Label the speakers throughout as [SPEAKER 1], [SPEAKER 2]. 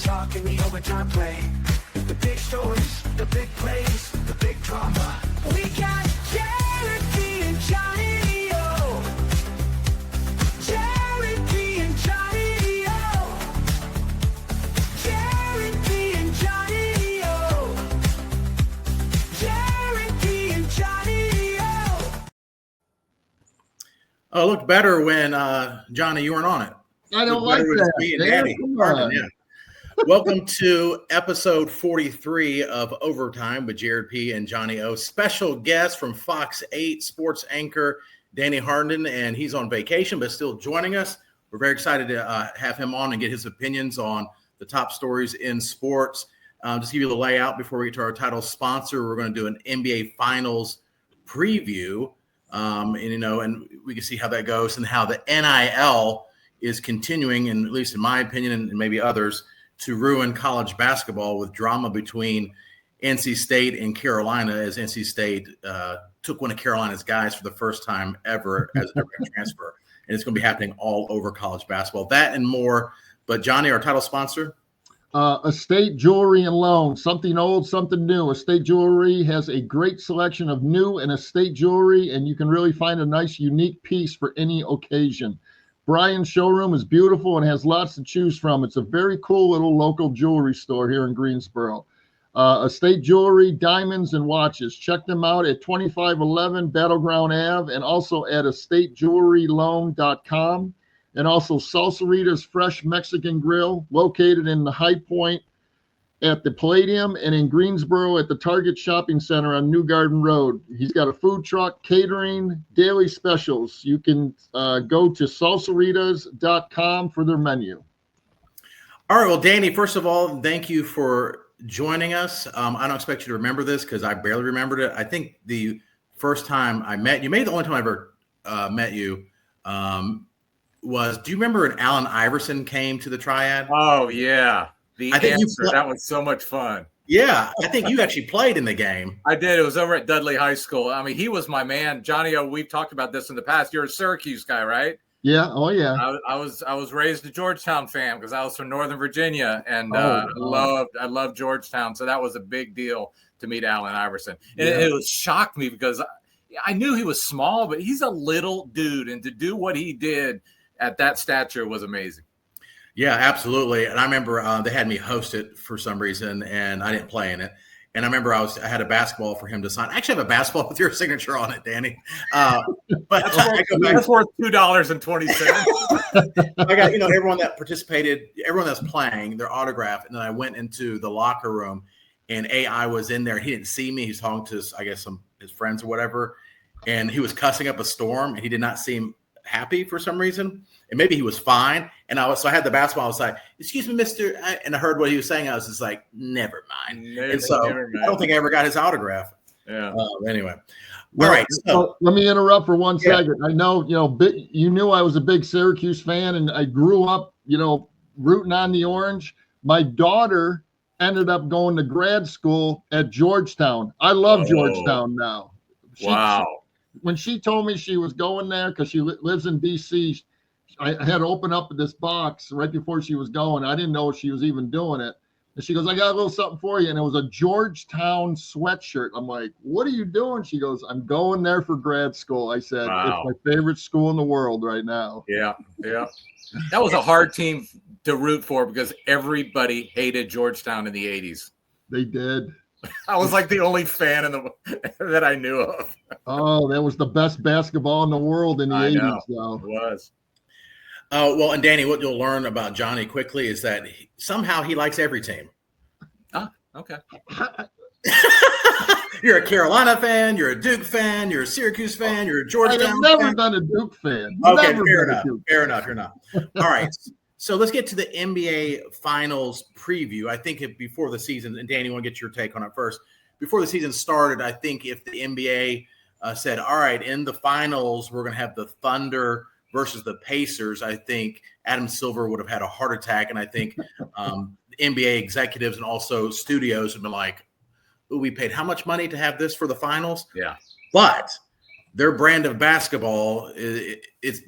[SPEAKER 1] talk and the overtime play. The big stories, the big plays, the big drama. We got Jared B and Johnny O. Jared B and Johnny O. Jared B and Johnny O. Jared B and Johnny O.
[SPEAKER 2] Oh, it looked better when Johnny, you weren't on it.
[SPEAKER 3] I don't like that.
[SPEAKER 2] Me and Daddy. Harnden, yeah. Welcome to episode 43 of Overtime with Jared P. and Johnny O. Special guest from Fox 8 sports anchor Danny Harnden, and he's on vacation but still joining us. We're very excited to have him on and get his opinions on the top stories in sports. Just give you the layout before we get to our title sponsor. We're going to do an NBA Finals preview, and we can see how that goes and how the NIL is continuing, and at least in my opinion and maybe others, to ruin college basketball with drama between NC State and Carolina, as NC State took one of Carolina's guys for the first time ever as a transfer. And it's going to be happening all over college basketball. That and more. But Johnny, our title sponsor?
[SPEAKER 3] Estate Jewelry and Loan. Something old, something new. Estate Jewelry has a great selection of new and estate jewelry, and you can really find a nice, unique piece for any occasion. Brian's showroom is beautiful and has lots to choose from. It's a very cool little local jewelry store here in Greensboro. Estate Jewelry, Diamonds, and Watches. Check them out at 2511 Battleground Ave and also at estatejewelryloan.com. And also Salsarita's Fresh Mexican Grill, located in the High Point at the Palladium and in Greensboro at the Target Shopping Center on New Garden Road. He's got a food truck, catering, daily specials. You can go to salsaritas.com for their menu.
[SPEAKER 2] All right. Well, Danny, first of all, thank you for joining us. I don't expect you to remember this because I barely remembered it. I think the first time I met you, maybe the only time I ever met you, was, do you remember when Allen Iverson came to the Triad?
[SPEAKER 4] Oh, yeah.
[SPEAKER 2] I think
[SPEAKER 4] that was so much fun.
[SPEAKER 2] Yeah, I think you actually played in the game.
[SPEAKER 4] I did. It was over at Dudley High School. I mean, he was my man. Johnny O, we've talked about this in the past. You're a Syracuse guy, right?
[SPEAKER 3] Yeah. Oh, yeah.
[SPEAKER 4] I was raised a Georgetown fan because I was from Northern Virginia, and I loved Georgetown. So that was a big deal to meet Allen Iverson. And it was shocked me because I knew he was small, but he's a little dude, and to do what he did at that stature was amazing.
[SPEAKER 2] Yeah, absolutely. And I remember they had me host it for some reason, and I didn't play in it. And I remember I had a basketball for him to sign. I actually have a basketball with your signature on it, Danny. But
[SPEAKER 4] that's worth $2.20.
[SPEAKER 2] I got everyone that participated, everyone that's playing, their autograph, and then I went into the locker room, and AI was in there. He didn't see me. He's talking to his friends or whatever, and he was cussing up a storm, and he did not seem happy for some reason, and maybe he was fine. And I had the basketball. I was like, "Excuse me, Mister," and I heard what he was saying. I was just like, "Never mind." I don't think I ever got his autograph.
[SPEAKER 4] Yeah.
[SPEAKER 2] Anyway,
[SPEAKER 3] well,
[SPEAKER 2] all right. So
[SPEAKER 3] let me interrupt for one second. I know you knew I was a big Syracuse fan, and I grew up rooting on the Orange. My daughter ended up going to grad school at Georgetown. I love Georgetown now.
[SPEAKER 4] Wow.
[SPEAKER 3] When she told me she was going there because she lives in D.C., I had to open up this box right before she was going. I didn't know she was even doing it. And she goes, "I got a little something for you." And it was a Georgetown sweatshirt. I'm like, "What are you doing?" She goes, "I'm going there for grad school." I said,
[SPEAKER 4] wow.
[SPEAKER 3] It's my favorite school in the world right now.
[SPEAKER 4] Yeah. That was a hard team to root for because everybody hated Georgetown in the 80s.
[SPEAKER 3] They did.
[SPEAKER 4] I was like the only fan that I knew of.
[SPEAKER 3] Oh, that was the best basketball in the world in the 80s. Though.
[SPEAKER 4] It was.
[SPEAKER 2] Well, and Danny, what you'll learn about Johnny quickly is that somehow he likes every team.
[SPEAKER 4] Ah, okay.
[SPEAKER 2] You're a Carolina fan. You're a Duke fan. You're a Syracuse fan. You're a Georgetown fan.
[SPEAKER 3] I've never been a Duke fan.
[SPEAKER 2] Okay, fair enough. All right. So let's get to the NBA Finals preview. I think before the season, and Danny, I want to get your take on it first. Before the season started, I think if the NBA said, all right, in the finals, we're going to have the Thunder versus the Pacers, I think Adam Silver would have had a heart attack. And I think NBA executives and also studios have been like, "Ooh, we paid how much money to have this for the finals?"
[SPEAKER 4] Yeah.
[SPEAKER 2] But their brand of basketball,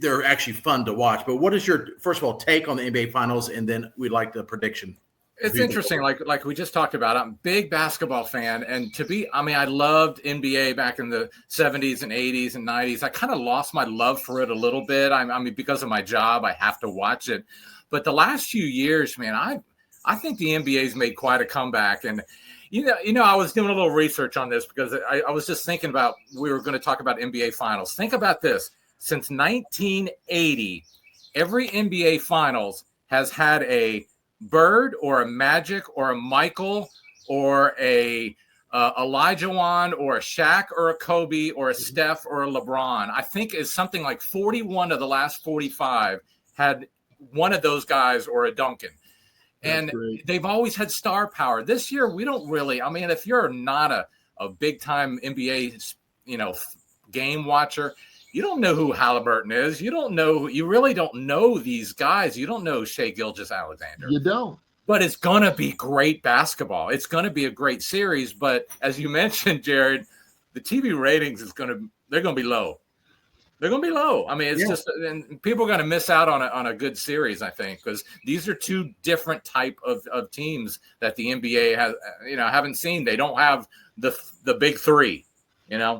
[SPEAKER 2] they're actually fun to watch. But what is your, first of all, take on the NBA Finals? And then we'd like the prediction.
[SPEAKER 4] It's interesting, like we just talked about. I'm a big basketball fan, and I loved NBA back in the 70s and 80s and 90s. I kind of lost my love for it a little bit. I mean, because of my job, I have to watch it. But the last few years, man, I think the NBA's made quite a comeback. And you know, I was doing a little research on this because I was just thinking about, we were going to talk about NBA finals. Think about this: since 1980, every NBA finals has had a Bird or a Magic or a Michael or a Olajuwon or a Shaq or a Kobe or a Steph or a LeBron. I think it's something like 41 of the last 45 had one of those guys or a Duncan. And they've always had star power. This year, we don't really. I mean, if you're not a big time NBA, game watcher, you don't know who Halliburton is. You really don't know these guys. You don't know Shai Gilgeous-Alexander.
[SPEAKER 3] You don't.
[SPEAKER 4] But it's going to be great basketball. It's going to be a great series. But as you mentioned, Jared, the TV ratings they're going to be low. They're going to be low. I mean, it's just, and people are going to miss out on a good series, I think, because these are two different type of teams that the NBA has, haven't seen. They don't have the big three,
[SPEAKER 3] Yeah.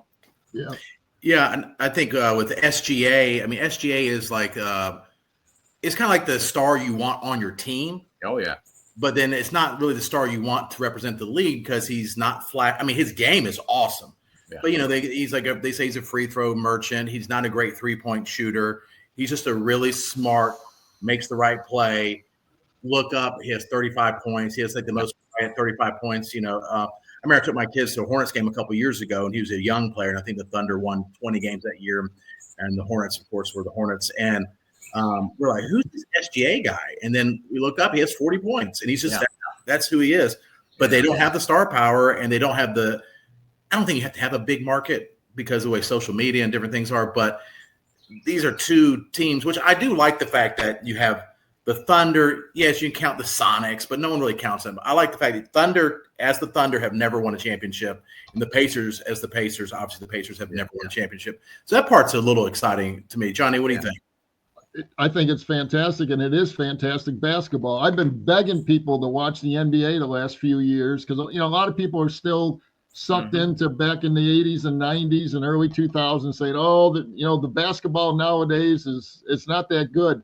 [SPEAKER 2] Yeah, and I think with the SGA, I mean, SGA is like it's kind of like the star you want on your team.
[SPEAKER 4] Oh yeah,
[SPEAKER 2] but then it's not really the star you want to represent the league because he's not flat. I mean, his game is awesome, but he's like they say he's a free throw merchant. He's not a great 3-point shooter. He's just a really smart, makes the right play. Look up, he has 35 points. He has like the most 35 points. I remember I took my kids to a Hornets game a couple of years ago, and he was a young player, and I think the Thunder won 20 games that year, and the Hornets, of course, were the Hornets. And we're like, who's this SGA guy? And then we look up, he has 40 points, and he's just that's who he is. But they don't have the star power, and they don't have I don't think you have to have a big market because of the way social media and different things are. But these are two teams, which I do like the fact that you have the Thunder. Yes, you can count the Sonics, but no one really counts them. I like the fact that the Thunder have never won a championship, and the Pacers, obviously the Pacers have never won a championship. So that part's a little exciting to me. Johnny, what do you think?
[SPEAKER 3] I think it's fantastic, and it is fantastic basketball. I've been begging people to watch the NBA the last few years because a lot of people are still sucked into back in the 80s and 90s and early 2000s saying, the basketball nowadays it's not that good.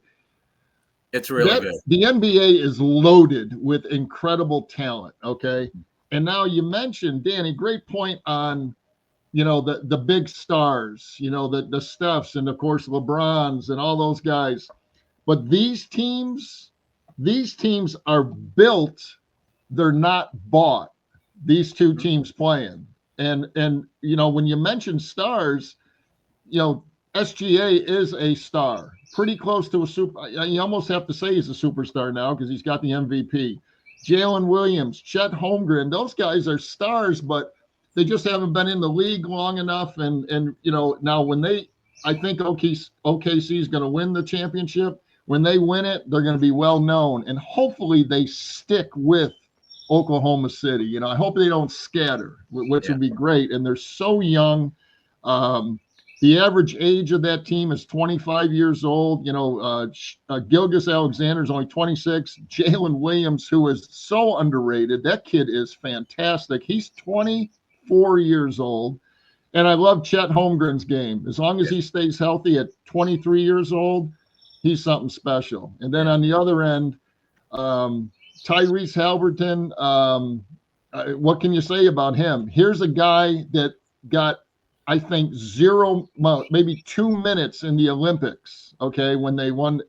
[SPEAKER 4] It's really good.
[SPEAKER 3] The NBA is loaded with incredible talent, okay? And now you mentioned, Danny, great point on, the big stars, the Stephs and, of course, LeBrons and all those guys. But these teams are built. They're not bought, these two teams playing. And when you mention stars, SGA is a star. Pretty close to a super. You almost have to say he's a superstar now because he's got the MVP. Jalen Williams, Chet Holmgren, those guys are stars, but they just haven't been in the league long enough. And now I think OKC is going to win the championship. When they win it, they're going to be well known, and hopefully they stick with Oklahoma City. I hope they don't scatter, which would be great. And they're so young. The average age of that team is 25 years old. Gilgeous-Alexander is only 26. Jalen Williams, who is so underrated, that kid is fantastic. He's 24 years old. And I love Chet Holmgren's game. As long as he stays healthy at 23 years old, he's something special. And then on the other end, Tyrese Halliburton, what can you say about him? Here's a guy that got, I think, maybe 2 minutes in the Olympics, okay, when they won.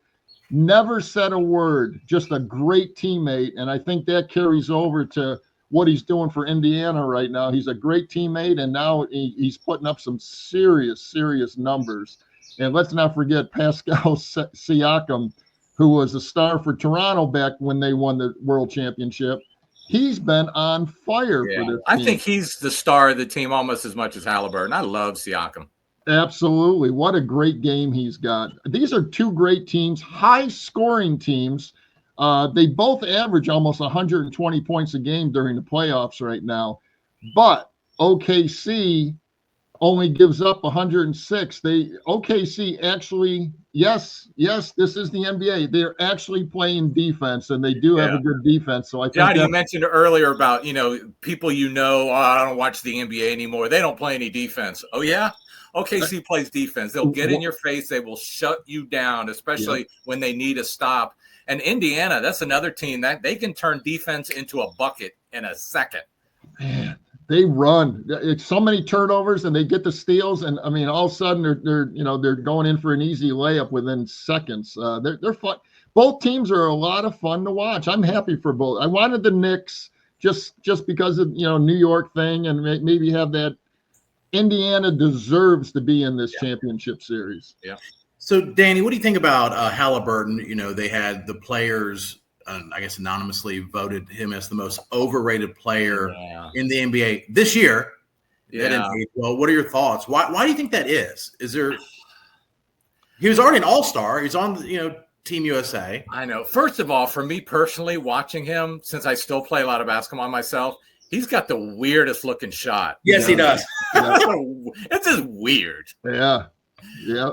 [SPEAKER 3] Never said a word, just a great teammate. And I think that carries over to what he's doing for Indiana right now. He's a great teammate, and now he's putting up some serious numbers. And let's not forget Pascal Siakam, who was a star for Toronto back when they won the World Championship. He's been on fire for this team.
[SPEAKER 4] I think he's the star of the team almost as much as Halliburton. I love Siakam.
[SPEAKER 3] Absolutely. What a great game he's got. These are two great teams, high-scoring teams. They both average almost 120 points a game during the playoffs right now. But OKC only gives up 106. OKC actually, yes, this is the NBA. They're actually playing defense, and they do have a good defense. So I think
[SPEAKER 4] Johnny, you mentioned earlier about, people I don't watch the NBA anymore. They don't play any defense. Oh, yeah? OKC plays defense. They'll get in your face. They will shut you down, especially when they need a stop. And Indiana, that's another team that they can turn defense into a bucket in a second.
[SPEAKER 3] Man, they run. It's so many turnovers, and they get the steals, and I mean, all of a sudden they're going in for an easy layup within seconds. They're fun. Both teams are a lot of fun to watch. I'm happy for both. I wanted the Knicks just because of New York thing, and maybe have that. Indiana deserves to be in this championship series.
[SPEAKER 4] Yeah.
[SPEAKER 2] So, Danny, what do you think about Halliburton? They had the players, I guess, anonymously voted him as the most overrated player in the NBA this year.
[SPEAKER 4] Yeah.
[SPEAKER 2] Well, what are your thoughts? Why do you think that is? He was already an all-star. He's on, Team USA.
[SPEAKER 4] I know. First of all, for me personally, watching him, since I still play a lot of basketball myself, he's got the weirdest looking shot.
[SPEAKER 2] Yes, he does.
[SPEAKER 4] It's just weird.
[SPEAKER 3] Yeah. Yeah.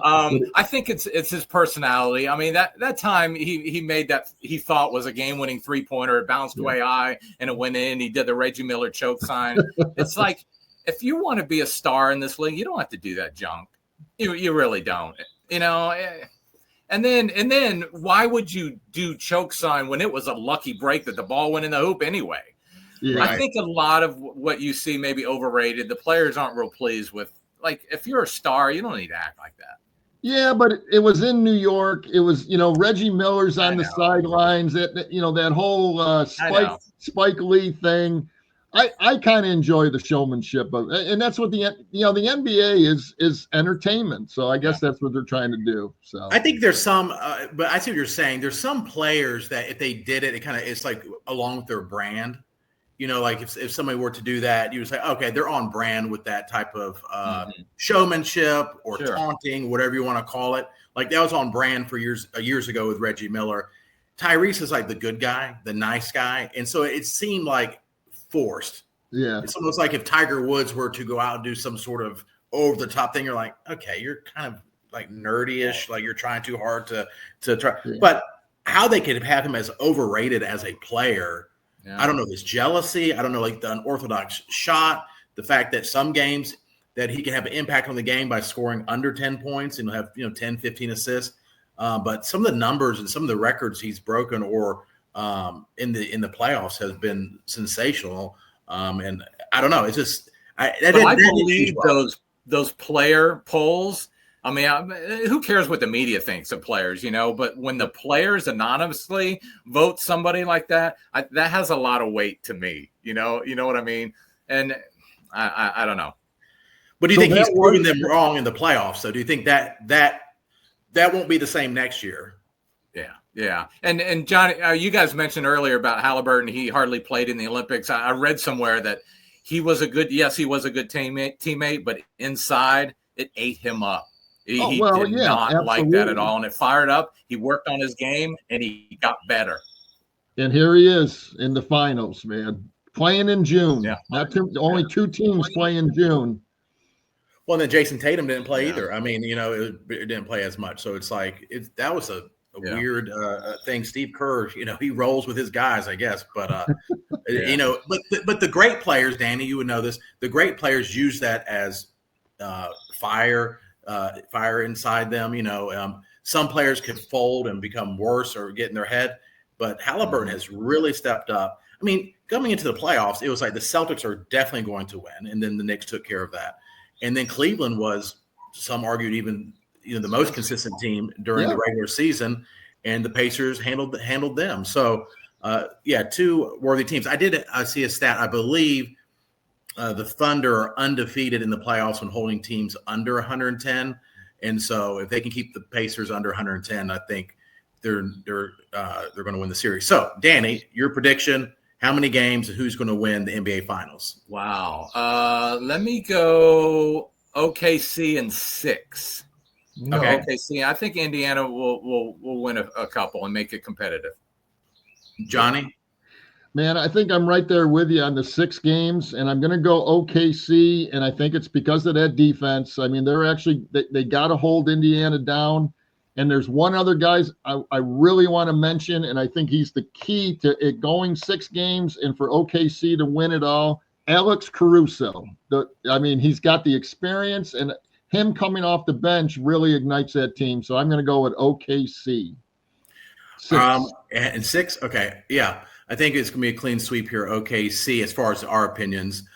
[SPEAKER 4] I think it's his personality. I mean, that time he made that he thought was a game-winning three-pointer. It bounced way high and it went in. He did the Reggie Miller choke sign. It's like, if you want to be a star in this league, you don't have to do that junk. You really don't. And then why would you do choke sign when it was a lucky break that the ball went in the hoop anyway? Yeah. I think a lot of what you see may be overrated. The players aren't real pleased with. Like, if you're a star, you don't need to act like that.
[SPEAKER 3] Yeah, but it was in New York. It was, Reggie Miller's on the sidelines. That whole Spike Lee thing. I kind of enjoy the showmanship of, and that's what the NBA is entertainment. So I guess that's what they're trying to do. So
[SPEAKER 2] I think there's some, but I see what you're saying. There's some players that if they did it, it's like along with their brand. Like if somebody were to do that, you would say, okay, they're on brand with that type of showmanship or taunting, whatever you want to call it. Like that was on brand for years ago with Reggie Miller. Tyrese is like the good guy, the nice guy. And so it seemed like forced.
[SPEAKER 3] Yeah.
[SPEAKER 2] It's almost like if Tiger Woods were to go out and do some sort of over the top thing, you're like, okay, you're kind of like nerdy-ish, like you're trying too hard to try. Yeah. But how they could have him as overrated as a player, I don't know, this jealousy. I don't know, like the unorthodox shot, the fact that some games that he can have an impact on the game by scoring under 10 points and have 10, 15 assists. But some of the numbers and some of the records he's broken or in the playoffs has been sensational. And I don't know. It's just I
[SPEAKER 4] believe those player polls. I mean, who cares what the media thinks of players, But when the players anonymously vote somebody like that, that has a lot of weight to me. You know what I mean? And I don't know.
[SPEAKER 2] But do you think he's proving them wrong in the playoffs? So do you think that won't be the same next year?
[SPEAKER 4] Yeah. And Johnny, you guys mentioned earlier about Halliburton. He hardly played in the Olympics. I read somewhere that he was a good teammate, but inside it ate him up. He did not absolutely. Like that at all. And it fired up. He worked on his game, and he got better.
[SPEAKER 3] And here he is in the finals, man. Playing in June. Yeah. Only two teams play in June.
[SPEAKER 2] Well, then Jason Tatum didn't play either. I mean, it didn't play as much. So it's like that was a weird thing. Steve Kerr, he rolls with his guys, I guess. But, but the great players, Danny, you would know this. The great players use that as fire inside them. Some players could fold and become worse or get in their head, but Halliburton has really stepped up. I mean, coming into the playoffs, it was like the Celtics are definitely going to win, and then the Knicks took care of that. And then Cleveland was, some argued, even the most consistent team during the regular season, and the Pacers handled them. So, two worthy teams. I did see a stat. I believe the Thunder are undefeated in the playoffs when holding teams under 110, and so if they can keep the Pacers under 110, I think they're going to win the series. So, Danny, your prediction: how many games? Who's going to win the NBA Finals?
[SPEAKER 4] Wow. Let me go OKC in 6. No. Okay. OKC. I think Indiana will win a couple and make it competitive.
[SPEAKER 2] Johnny?
[SPEAKER 3] Man, I think I'm right there with you on the 6 games, and I'm going to go OKC, and I think it's because of that defense. I mean, they got to hold Indiana down, and there's one other guy I really want to mention, and I think he's the key to it going 6 games and for OKC to win it all. Alex Caruso. He's got the experience, and him coming off the bench really ignites that team. So I'm going to go with OKC. 6.
[SPEAKER 2] And 6, okay, yeah. I think it's going to be a clean sweep here. OKC, as far as our opinions,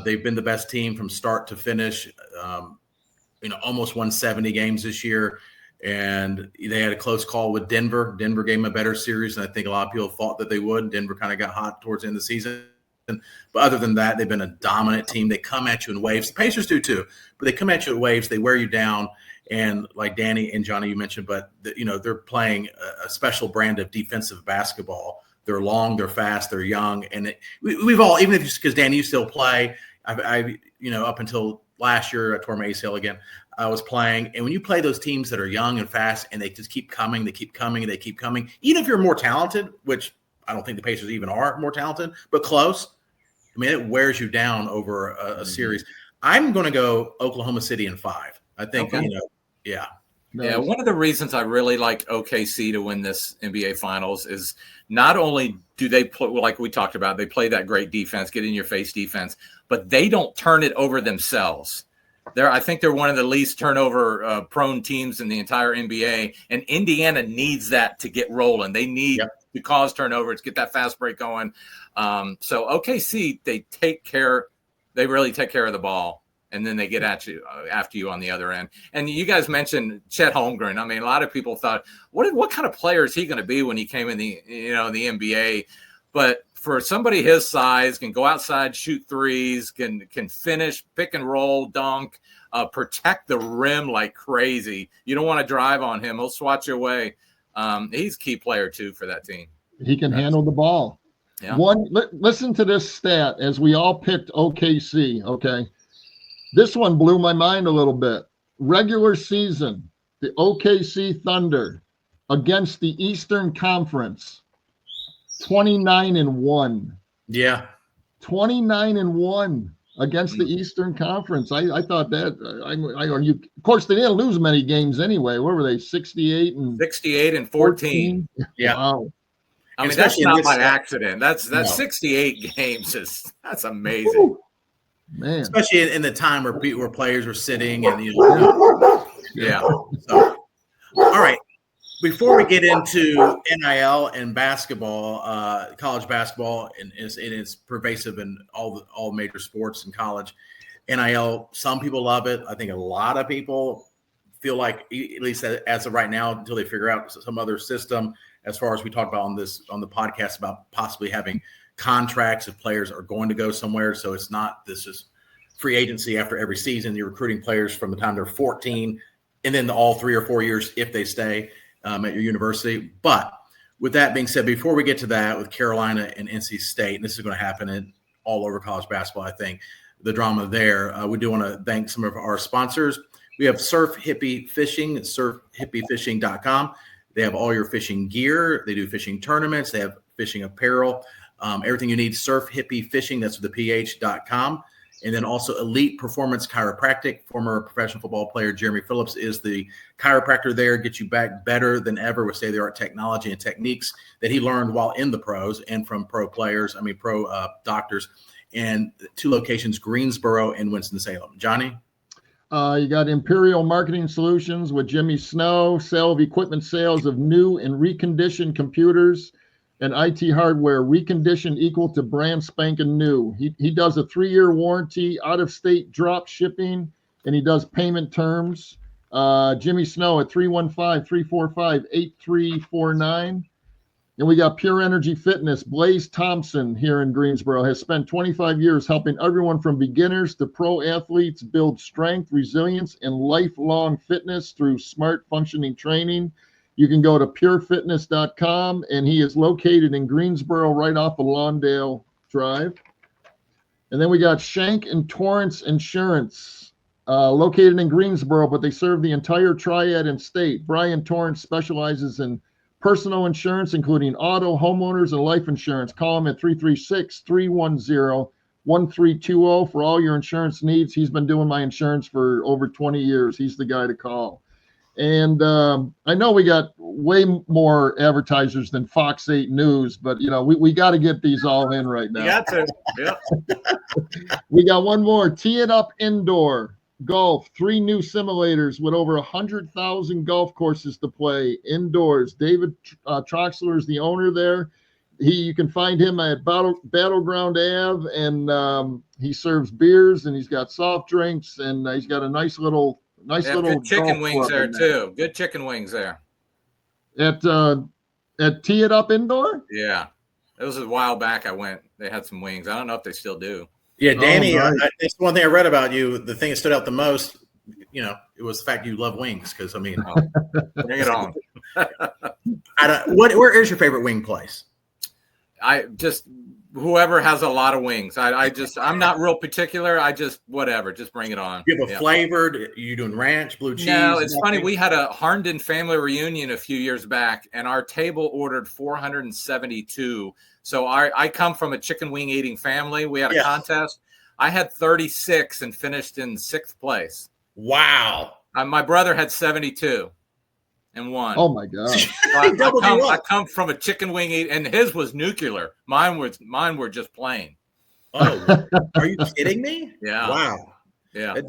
[SPEAKER 2] they've been the best team from start to finish. Almost won 70 games this year, and they had a close call with Denver. Denver gave them a better series, and I think a lot of people thought that they would. Denver kind of got hot towards the end of the season. But other than that, they've been a dominant team. They come at you in waves. The Pacers do too, but they come at you in waves. They wear you down. And like Danny and Johnny, you mentioned, but they're playing a special brand of defensive basketball. They're long, they're fast, they're young, and we've all, even if because Danny, you still play. I up until last year, I tore my ACL again. I was playing, and when you play those teams that are young and fast, and they just keep coming, they keep coming, and they keep coming. Even if you're more talented, which I don't think the Pacers even are more talented, but close. I mean, it wears you down over a series. I'm going to go Oklahoma City in 5. I think, yeah.
[SPEAKER 4] Yeah, one of the reasons I really like OKC to win this NBA Finals is not only do they play, like we talked about, they play that great defense, get in your face defense, but they don't turn it over themselves. I think they're one of the least turnover prone teams in the entire NBA, and Indiana needs that to get rolling. They need to cause turnovers, get that fast break going. So OKC, they really take care of the ball. And then they get at you after you on the other end. And you guys mentioned Chet Holmgren. I mean, a lot of people thought, what kind of player is he going to be when he came in the NBA? But for somebody his size, can go outside, shoot threes, can finish, pick and roll, dunk, protect the rim like crazy. You don't want to drive on him; he'll swat you away. He's a key player too for that team.
[SPEAKER 3] He can handle the ball.
[SPEAKER 4] Yeah.
[SPEAKER 3] Listen to this stat as we all picked OKC. Okay. This one blew my mind a little bit. Regular season, the OKC Thunder against the Eastern Conference, 29-1.
[SPEAKER 2] Yeah.
[SPEAKER 3] 29-1 against the Eastern Conference. I thought that. Of course, they didn't lose many games anyway. What were they? 68 and
[SPEAKER 2] 14. Yeah.
[SPEAKER 3] Wow.
[SPEAKER 4] I mean, that's not by accident. That's 68 games. That's amazing.
[SPEAKER 3] Woo. Man.
[SPEAKER 2] Especially in the time where players were sitting and
[SPEAKER 4] yeah.
[SPEAKER 2] So, all right. Before we get into NIL and basketball, college basketball, and it's pervasive in all major sports in college. NIL, some people love it. I think a lot of people feel like, at least as of right now, until they figure out some other system, as far as we talked about on the podcast about possibly having contracts if players are going to go somewhere. So it's not this is free agency after every season. You're recruiting players from the time they're 14 and then all 3 or 4 years if they stay at your university. But with that being said, before we get to that with Carolina and NC State, and this is going to happen all over college basketball, I think, the drama there, we do want to thank some of our sponsors. We have Surf Hippie Fishing, surfhippiefishing.com. They have all your fishing gear. They do fishing tournaments. They have fishing apparel. Everything you need, Surf Hippie Fishing, that's with the ph.com. And then also Elite Performance Chiropractic. Former professional football player Jeremy Phillips is the chiropractor there. Gets you back better than ever with state-of-the-art technology and techniques that he learned while in the pros and from pro doctors. And 2 locations, Greensboro and Winston-Salem. Johnny?
[SPEAKER 3] You got Imperial Marketing Solutions with Jimmy Snow, sale of equipment sales of new and reconditioned computers and IT hardware, reconditioned equal to brand spanking new. He does a 3-year warranty, out-of-state drop shipping, and he does payment terms. Jimmy Snow at 315-345-8349. And we got Pure Energy Fitness. Blaze Thompson here in Greensboro has spent 25 years helping everyone from beginners to pro athletes build strength, resilience, and lifelong fitness through smart functioning training. You can go to purefitness.com, and he is located in Greensboro right off of Lawndale Drive. And then we got Shank and Torrance Insurance, located in Greensboro, but they serve the entire Triad and state. Brian Torrance specializes in personal insurance, including auto, homeowners, and life insurance. Call him at 336-310-1320 for all your insurance needs. He's been doing my insurance for over 20 years. He's the guy to call. And I know we got way more advertisers than Fox 8 News, but, we got to get these all in right now.
[SPEAKER 4] You got to. Yeah.
[SPEAKER 3] We got one more. Tee It Up Indoor Golf. 3 new simulators with over 100,000 golf courses to play indoors. David Troxler is the owner there. You can find him at Battleground Ave, and he serves beers, and he's got soft drinks, and he's got a nice little
[SPEAKER 4] good chicken wings there too. Good chicken wings there. At
[SPEAKER 3] Tee It Up Indoor?
[SPEAKER 4] Yeah. It was a while back I went. They had some wings. I don't know if they still do.
[SPEAKER 2] Yeah, Danny, it's one thing I read about you. The thing that stood out the most, it was the fact you love wings. Because bring
[SPEAKER 4] it on.
[SPEAKER 2] Where is your favorite wing place?
[SPEAKER 4] I just whoever has a lot of wings. I'm not real particular. Whatever. Just bring it on.
[SPEAKER 2] You have a flavored. You doing ranch, blue cheese?
[SPEAKER 4] No, it's funny. We had a Harnden family reunion a few years back, and our table ordered 472. So I come from a chicken wing eating family. We had a contest. I had 36 and finished in 6th place.
[SPEAKER 2] Wow.
[SPEAKER 4] My brother had 72 and won.
[SPEAKER 3] Oh my God.
[SPEAKER 4] I come from a chicken wing eating, and his was nuclear. Mine were just plain.
[SPEAKER 2] Oh, are you kidding me?
[SPEAKER 4] Yeah.
[SPEAKER 2] Wow.
[SPEAKER 4] Yeah.
[SPEAKER 2] That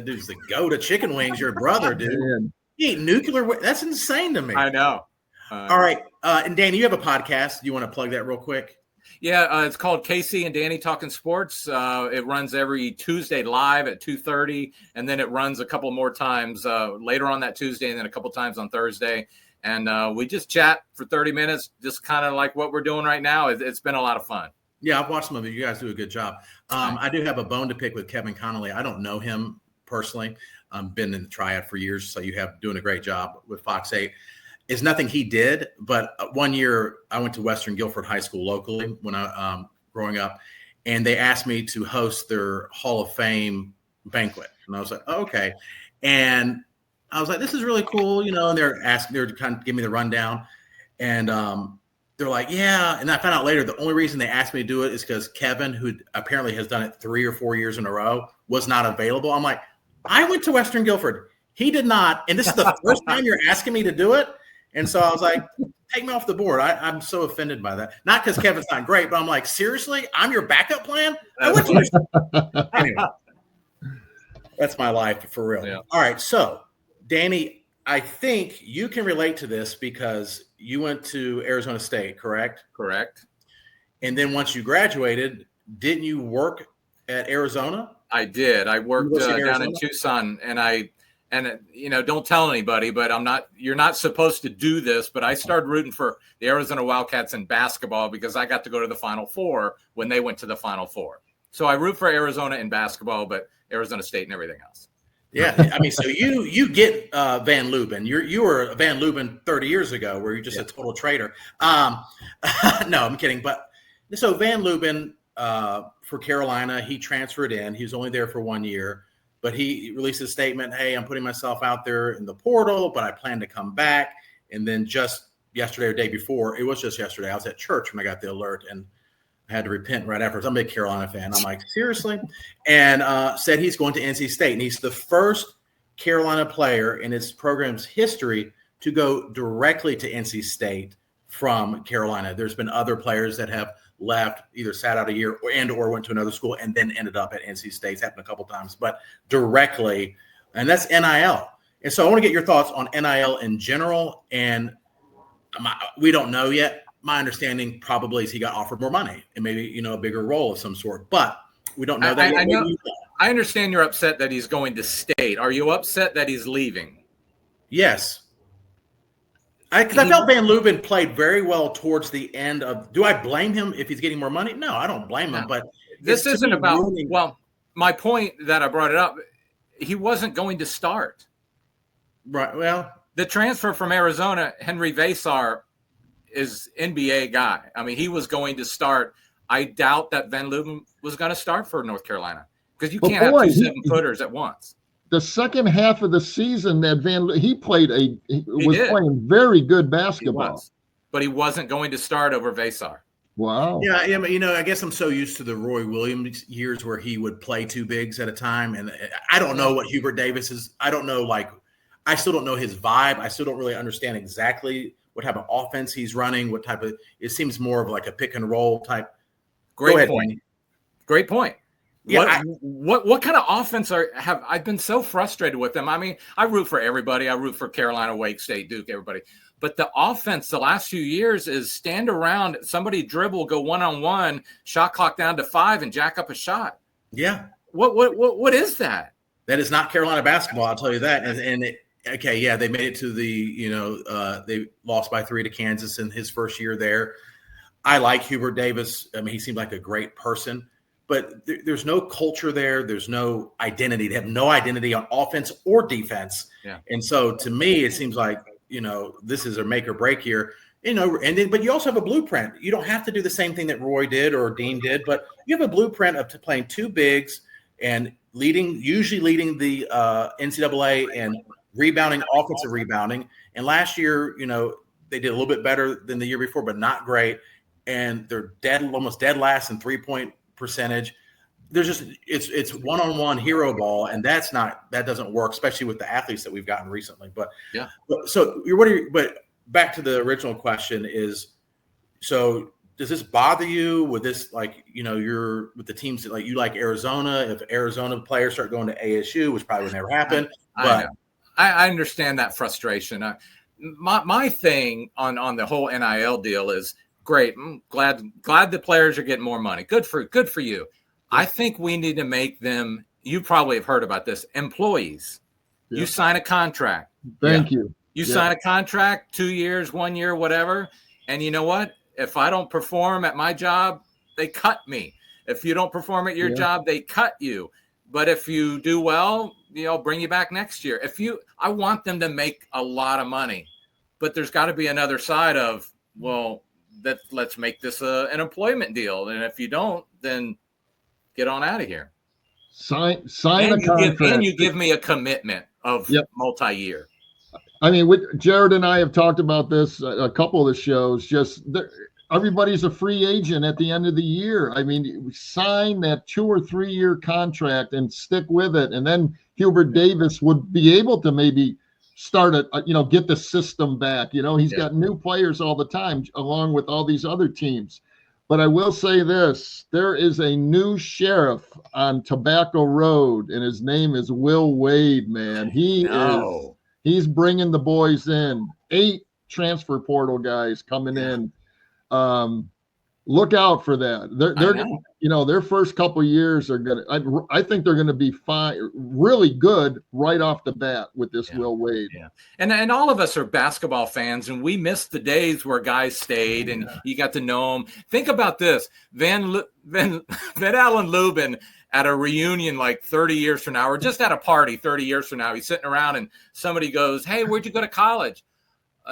[SPEAKER 2] dude's the go-to chicken wings. Your brother, dude.
[SPEAKER 3] Man.
[SPEAKER 2] He ate nuclear. That's insane to me.
[SPEAKER 4] I know.
[SPEAKER 2] All right. And Danny, you have a podcast. Do you want to plug that real quick?
[SPEAKER 4] Yeah, it's called Casey and Danny Talking Sports. It runs every Tuesday live at 2:30, and then it runs a couple more times later on that Tuesday, and then a couple times on Thursday. And we just chat for 30 minutes, just kind of like what we're doing right now. It's been a lot of fun.
[SPEAKER 2] Yeah, I've watched some of it. You guys do a good job. I do have a bone to pick with Kevin Connolly. I don't know him personally. Been in the triad for years, so you have doing a great job with Fox 8. It's nothing he did, but one year I went to Western Guilford High School locally when I growing up, and they asked me to host their Hall of Fame banquet, and I was like, oh, okay, and I was like, this is really cool, and they're kind of giving me the rundown, and they're like, yeah, and I found out later the only reason they asked me to do it is because Kevin, who apparently has done it 3 or 4 years in a row, was not available. I'm like, I went to Western Guilford, he did not, and this is the first time you're asking me to do it. And so I was like, take me off the board. I'm so offended by that. Not because Kevin's not great, but I'm like, seriously? I'm your backup plan? Anyway, that's my life for real.
[SPEAKER 4] Yeah.
[SPEAKER 2] All right. So, Danny, I think you can relate to this because you went to Arizona State, correct?
[SPEAKER 4] Correct.
[SPEAKER 2] And then once you graduated, didn't you work at Arizona?
[SPEAKER 4] I did. I worked down in Tucson, and don't tell anybody, but you're not supposed to do this, but I started rooting for the Arizona Wildcats in basketball because I got to go to the Final Four when they went to the Final Four. So I root for Arizona in basketball, but Arizona State and everything else.
[SPEAKER 2] Yeah. I mean, so you get Van Leuben. You were Van Leuben 30 years ago where you're just a total traitor. No, I'm kidding. But so Van Leuben for Carolina, he transferred in. He was only there for 1 year. But he released a statement, hey, I'm putting myself out there in the portal, but I plan to come back. And then just yesterday or day before, it was just yesterday, I was at church when I got the alert, and I had to repent right afterwards. I'm a big Carolina fan. I'm like, seriously? And said he's going to NC State. And he's the first Carolina player in his program's history to go directly to NC State from Carolina. There's been other players that have left, either sat out a year or went to another school and then ended up at NC State. It's happened a couple times, but directly, and that's NIL. And so I want to get your thoughts on NIL in general. And we don't know yet. My understanding probably is he got offered more money and maybe, a bigger role of some sort, but we don't know that yet.
[SPEAKER 4] I understand you're upset that he's going to State. Are you upset that he's leaving?
[SPEAKER 2] Yes. Because I felt Van Leuben played very well towards the end of. Do I blame him if he's getting more money? No, I don't blame him. But
[SPEAKER 4] this isn't about. Well, my point that I brought it up, he wasn't going to start.
[SPEAKER 2] Right. Well,
[SPEAKER 4] the transfer from Arizona, Henry Vasar, is NBA guy. I mean, he was going to start. I doubt that Van Leuben was going to start for North Carolina because you can't have 2 7-footers at once.
[SPEAKER 3] the second half of the season that he was
[SPEAKER 4] did.
[SPEAKER 3] playing very good
[SPEAKER 4] He
[SPEAKER 3] basketball.
[SPEAKER 4] was, but he wasn't going to start over Vasar.
[SPEAKER 3] Wow.
[SPEAKER 2] Yeah, I guess I'm so used to the Roy Williams years where he would play two bigs at a time, and I don't know what Hubert Davis is. I don't know, I still don't know his vibe. I still don't really understand exactly what type of offense he's running. What type of? It seems more of like a pick and roll type.
[SPEAKER 4] Great point. Danny. Great point.
[SPEAKER 2] Yeah,
[SPEAKER 4] what kind of offense I've been so frustrated with them. I mean, I root for everybody. I root for Carolina, Wake State, Duke, everybody. But the offense the last few years is stand around, somebody dribble, go one-on-one, shot clock down to 5 and jack up a shot.
[SPEAKER 2] Yeah.
[SPEAKER 4] What is that?
[SPEAKER 2] That is not Carolina basketball, I'll tell you that. They made it to the, they lost by 3 to Kansas in his first year there. I like Hubert Davis. I mean, he seemed like a great person. But there's no culture there. There's no identity. They have no identity on offense or defense.
[SPEAKER 4] Yeah.
[SPEAKER 2] And so to me, it seems like, this is a make or break year, but you also have a blueprint. You don't have to do the same thing that Roy did or Dean did, but you have a blueprint of playing two bigs and usually leading the NCAA and offensive rebounding. And last year, they did a little bit better than the year before, but not great. And they're almost dead last in 3-point percentage. There's just it's one-on-one hero ball, and that doesn't work, especially with the athletes that we've gotten recently. But but back to the original question is, so does this bother you with this, you're with the teams that you like Arizona, if Arizona players start going to ASU, which probably would never happen. But
[SPEAKER 4] I understand that frustration. My thing on the whole NIL deal is great. I'm glad the players are getting more money. Good for you. I think we need to make them, you probably have heard about this, employees. Yeah. You sign a contract.
[SPEAKER 3] Thank you.
[SPEAKER 4] You sign a contract, 2 years, 1 year, whatever. And you know what? If I don't perform at my job, they cut me. If you don't perform at your job, they cut you. But if you do well, bring you back next year. I want them to make a lot of money. But there's got to be another side of, let's make this an employment deal. And if you don't, then get on out of here.
[SPEAKER 3] Sign a contract.
[SPEAKER 4] And you give me a commitment of multi-year.
[SPEAKER 3] I mean, Jared and I have talked about this a couple of the shows. Everybody's a free agent at the end of the year. I mean, sign that 2 or 3 year contract and stick with it. And then Hubert Davis would be able to maybe start get the system back. He's got new players all the time, along with all these other teams. But I will say this, there is a new sheriff on Tobacco Road, and his name is Will Wade, man. He's bringing the boys in. 8 transfer portal guys coming in. Look out for that. They're their first couple of years are I think they're gonna be fine, really good right off the bat with this Will Wade.
[SPEAKER 4] Yeah, and all of us are basketball fans, and we missed the days where guys stayed and you got to know them. Think about this: Van Allen Lubin at a reunion 30 years from now, or just at a party 30 years from now. He's sitting around and somebody goes, "Hey, where'd you go to college?"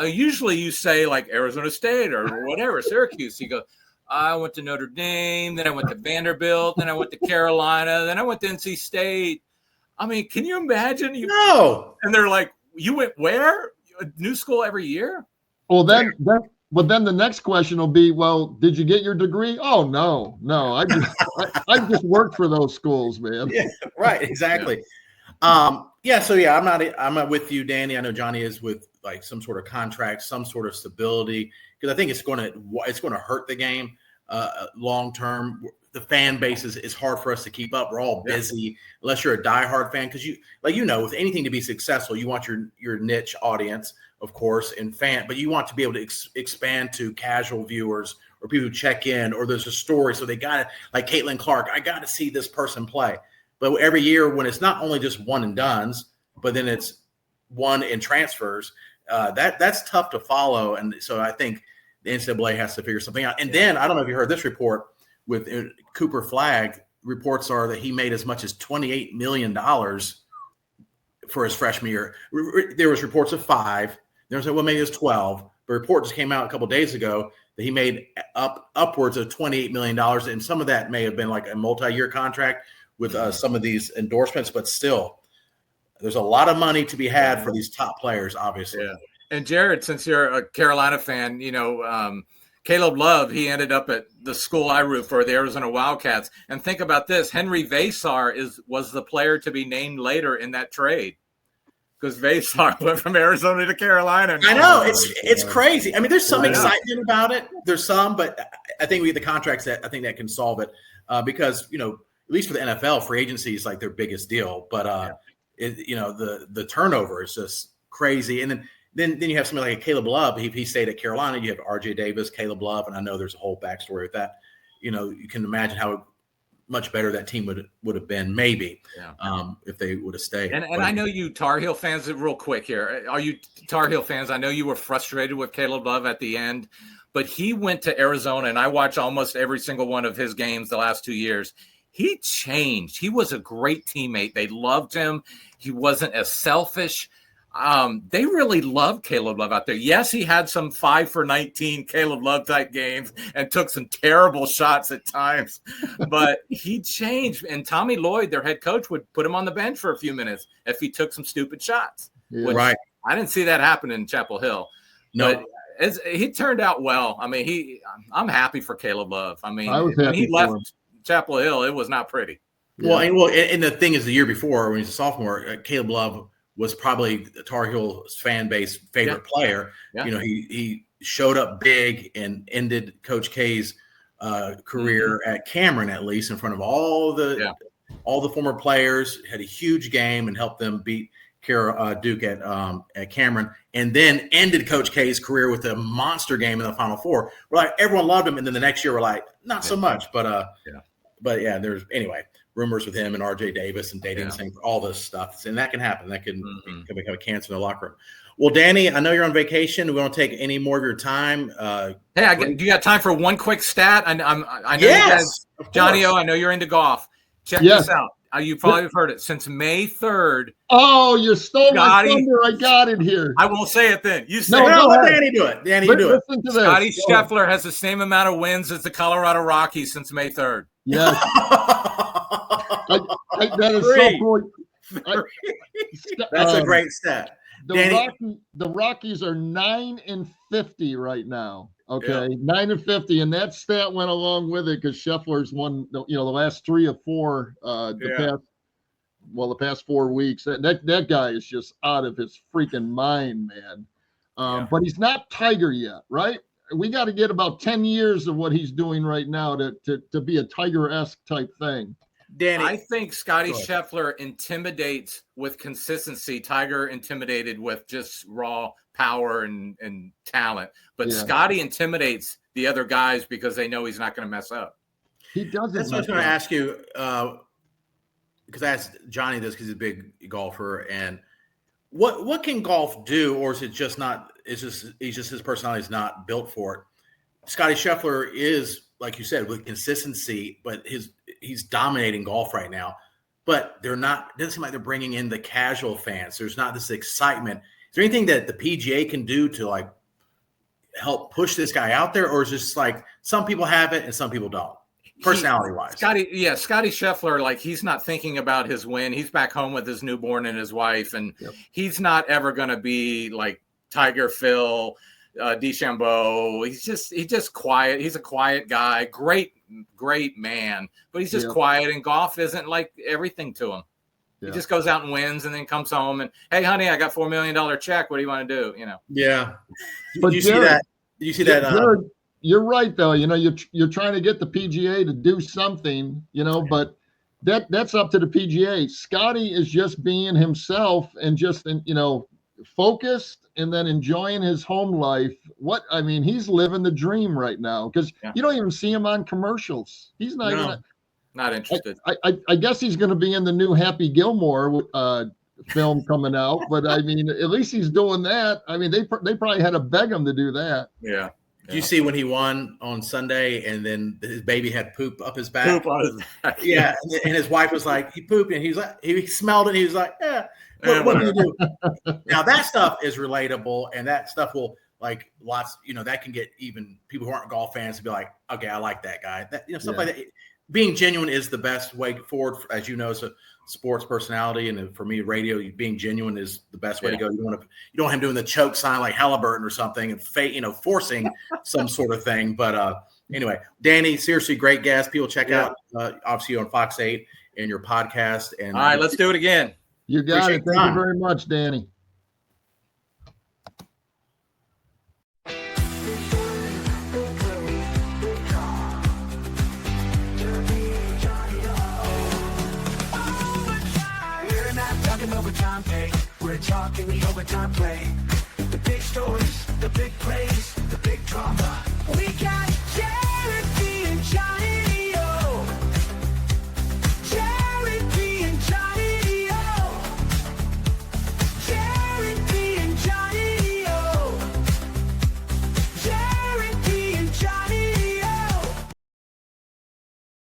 [SPEAKER 4] Usually you say Arizona State or whatever, Syracuse. You go, I went to Notre Dame, then I went to Vanderbilt, then I went to Carolina, then I went to NC State. I mean, can you imagine?
[SPEAKER 2] No.
[SPEAKER 4] And they're like, you went where? A new school every year?
[SPEAKER 3] Well, then the next question will be, well, did you get your degree? Oh, no. I just worked for those schools, man.
[SPEAKER 2] Yeah, right, exactly. I'm not with you, Danny. I know Johnny is with some sort of contract, some sort of stability, because I think it's going to hurt the game long term. The fan base is hard for us to keep up. We're all busy unless you're a diehard fan, because with anything to be successful, you want your niche audience, of course, and but you want to be able to expand to casual viewers or people who check in, or there's a story, so they got like Caitlin Clark. I got to see this person play. But every year, when it's not only just one and dones, but then it's one in transfers, that's tough to follow. And so I think the NCAA has to figure something out. And then I don't know if you heard this report with Cooper Flagg. Reports are that he made as much as $28 million for his freshman year. There was reports of 5. There was maybe it was 12. The report just came out a couple of days ago that he made upwards of $28 million, and some of that may have been a multi-year contract with some of these endorsements, but still, there's a lot of money to be had for these top players, obviously.
[SPEAKER 4] Yeah. And Jared, since you're a Carolina fan, Caleb Love, he ended up at the school I root for, the Arizona Wildcats. And think about this: Henry Vasar was the player to be named later in that trade, because Vasar went from Arizona to Carolina.
[SPEAKER 2] I know, it's crazy. I mean, there's some excitement about it. There's some, but I think we get the contracts that can solve it, because at least for the NFL, free agency is like their biggest deal. But the turnover is just crazy. And then you have somebody like a Caleb Love. He stayed at Carolina. You have R.J. Davis, Caleb Love, and I know there's a whole backstory with that. You can imagine how much better that team would have been, maybe, if they would have stayed.
[SPEAKER 4] And I know you Tar Heel fans, real quick here. Are you Tar Heel fans? I know you were frustrated with Caleb Love at the end, but he went to Arizona, and I watched almost every single one of his games the last 2 years. He changed. He was a great teammate. They loved him. He wasn't as selfish. They really loved Caleb Love out there. Yes, he had some 5 for 19 Caleb Love type games and took some terrible shots at times, but he changed. And Tommy Lloyd, their head coach, would put him on the bench for a few minutes if he took some stupid shots.
[SPEAKER 3] Yeah.
[SPEAKER 2] Right.
[SPEAKER 4] I didn't see that happen in Chapel Hill.
[SPEAKER 2] No,
[SPEAKER 4] but he turned out well. I mean, I'm happy for Caleb Love. I mean, when he
[SPEAKER 3] for him.
[SPEAKER 4] left Chapel Hill, it was not pretty.
[SPEAKER 2] Well, and the thing is, the year before, when he was a sophomore, Caleb Love was probably the Tar Heels fan base favorite player.
[SPEAKER 4] Yeah.
[SPEAKER 2] He showed up big and ended Coach K's career at Cameron, at least in front of all the former players. Had a huge game and helped them beat Duke at Cameron, and then ended Coach K's career with a monster game in the Final Four. We're like, everyone loved him, and then the next year we're like, not so much. But there's rumors with him and R.J. Davis and dating the same, all this stuff, and that can happen. That can become a cancer in the locker room. Well, Danny, I know you're on vacation. We won't take any more of your time.
[SPEAKER 4] Hey, you got time for one quick stat? I know you guys, Johnny O, I know you're into golf. Check this out. You probably have heard it. Since May 3rd.
[SPEAKER 3] Oh, you stole my thunder. I got it here.
[SPEAKER 4] I won't say it then. You say
[SPEAKER 2] let Danny do it. Danny, you do it.
[SPEAKER 3] Listen to this.
[SPEAKER 4] Scotty Scheffler has the same amount of wins as the Colorado Rockies since May 3rd.
[SPEAKER 3] Yes. That is so cool.
[SPEAKER 2] That's a great stat.
[SPEAKER 3] The Rockies are 9-50 right now. Okay, 9-50, and that stat went along with it because Scheffler's won, the last 3 or 4 the past 4 weeks. That guy is just out of his freaking mind, man. But he's not Tiger yet, right? We got to get about 10 years of what he's doing right now to be a Tiger-esque type thing.
[SPEAKER 2] Danny,
[SPEAKER 4] I think Scotty Scheffler intimidates with consistency. Tiger intimidated with just raw power and talent. But Scotty intimidates the other guys because they know he's not going to mess up.
[SPEAKER 3] He doesn't.
[SPEAKER 2] That's what I was going to ask you, because I asked Johnny this because he's a big golfer. And what can golf do, or is it just not? His personality is not built for it. Scotty Scheffler is, like you said, with consistency, but he's dominating golf right now. But it doesn't seem like they're bringing in the casual fans. There's not this excitement. Is there anything that the PGA can do to like help push this guy out there, or is it just like some people have it and some people don't, personality-wise?
[SPEAKER 4] Scotty Scheffler, like, he's not thinking about his win. He's back home with his newborn and his wife, and he's not ever going to be like Tiger, Phil, DeChambeau. He's just quiet. He's a quiet guy. Great man, but he's just quiet. And golf isn't like everything to him. He just goes out and wins, and then comes home and, hey, honey, I got $4 million check. What do you want to do?
[SPEAKER 2] Yeah.
[SPEAKER 3] But
[SPEAKER 2] Did you see that?
[SPEAKER 3] Jared, you're right though. You're trying to get the PGA to do something. But that's up to the PGA. Scotty is just being himself and just focused and then enjoying his home life. He's living the dream right now because you don't even see him on commercials. He's not even.
[SPEAKER 4] Not interested.
[SPEAKER 3] I guess he's going to be in the new Happy Gilmore film coming out, but at least he's doing that. They probably had to beg him to do that.
[SPEAKER 4] Yeah.
[SPEAKER 2] Did you see when he won on Sunday and then his baby had poop up his back?
[SPEAKER 4] Poop on his back.
[SPEAKER 2] Yeah. And his wife was like, he pooped, and he was like, he smelled it. And he was like, what do you do? Now that stuff is relatable, and that stuff will like lots, that can get even people who aren't golf fans to be like, okay, I like that guy. That, stuff like that. Being genuine is the best way forward, as you know, as a sports personality, and for me, radio, being genuine is the best way to go. You don't want him doing the choke sign like Halliburton or something and forcing some sort of thing. But anyway, Danny, seriously, great guest. People check out obviously on Fox 8 and your podcast. And
[SPEAKER 4] all right, let's do it again.
[SPEAKER 3] You got it. Thank you very much, Danny.
[SPEAKER 1] We're not talking overtime pay. We're talking the overtime play. The big story.